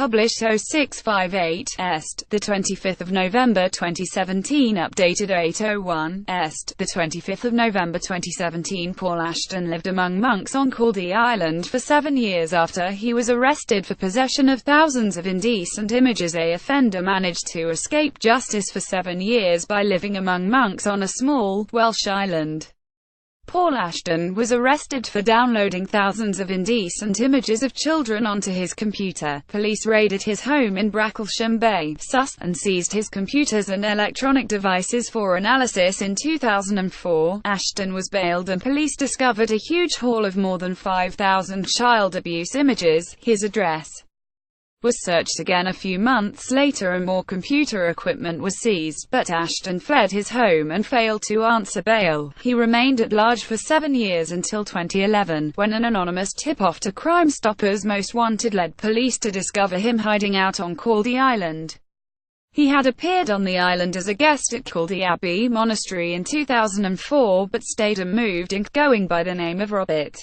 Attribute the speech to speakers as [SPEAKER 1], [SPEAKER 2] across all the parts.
[SPEAKER 1] published 0658 Est, the 25th of November 2017, updated 801 Est, the 25th of November 2017. Paul Ashton lived among monks on Caldey Island for 7 years after he was arrested for possession of thousands of indecent images. The offender managed to escape justice for 7 years by living among monks on a small, Welsh island. Paul Ashton was arrested for downloading thousands of indecent images of children onto his computer. Police raided his home in Bracklesham Bay, Sus, and seized his computers and electronic devices for analysis. In 2004, Ashton was bailed and police discovered a huge haul of more than 5,000 child abuse images. His address was searched again a few months later and more computer equipment was seized, but Ashton fled his home and failed to answer bail. He remained at large for 7 years until 2011, when an anonymous tip-off to Crime Stoppers Most Wanted led police to discover him hiding out on Caldey Island. He had appeared on the island as a guest at Caldey Abbey Monastery in 2004, but stayed unmoved, going by the name of Robert.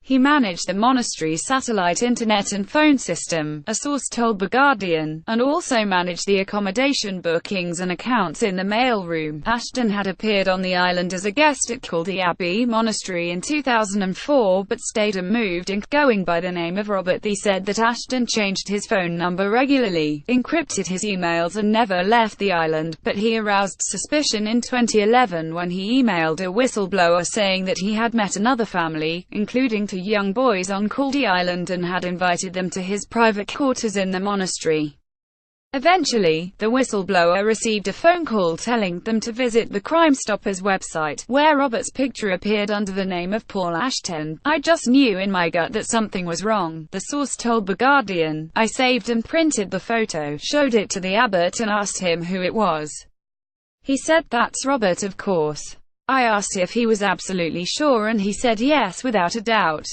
[SPEAKER 1] He managed the monastery's satellite internet and phone system, a source told The Guardian, and also managed the accommodation bookings and accounts in the mailroom. Ashton had appeared on the island as a guest at Caldey Abbey Monastery in 2004, but stayed unmoved, going by the name of Robert. They said that Ashton changed his phone number regularly, encrypted his emails and never left the island, but he aroused suspicion in 2011 when he emailed a whistleblower saying that he had met another family, including two young boys on Caldey Island, and had invited them to his private quarters in the monastery. Eventually, the whistleblower received a phone call telling them to visit the Crime Stoppers website, where Robert's picture appeared under the name of Paul Ashton. "I just knew in my gut that something was wrong," the source told The Guardian. "I saved and printed the photo, showed it to the abbot and asked him who it was. He said, 'That's Robert, of course.' I asked if he was absolutely sure and he said yes, without a doubt."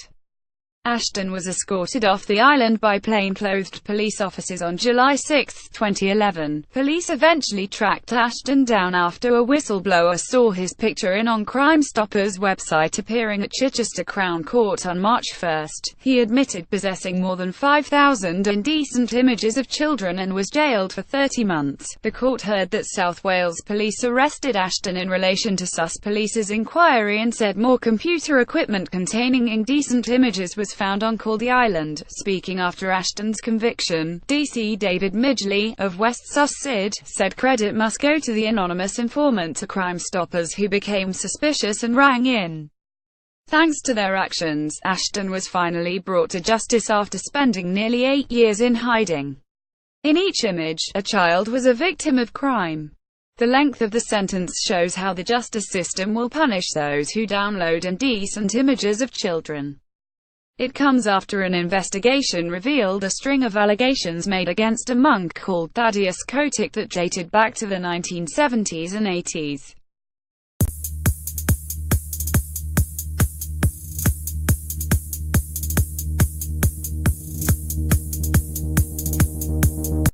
[SPEAKER 1] Ashton was escorted off the island by plainclothed police officers on July 6, 2011. Police eventually tracked Ashton down after a whistleblower saw his picture on Crime Stoppers' website appearing at Chichester Crown Court on March 1. He admitted possessing more than 5,000 indecent images of children and was jailed for 30 months. The court heard that South Wales police arrested Ashton in relation to Sus Police's inquiry and said more computer equipment containing indecent images was found on Caldey Island. Speaking after Ashton's conviction, DC David Midgley, of West Sus said credit must go to the anonymous informant to Crime Stoppers who became suspicious and rang in. Thanks to their actions, Ashton was finally brought to justice after spending nearly 8 years in hiding. In each image, a child was a victim of crime. The length of the sentence shows how the justice system will punish those who download indecent images of children. It comes after an investigation revealed a string of allegations made against a monk called Thaddeus Kotick that dated back to the 1970s and 80s.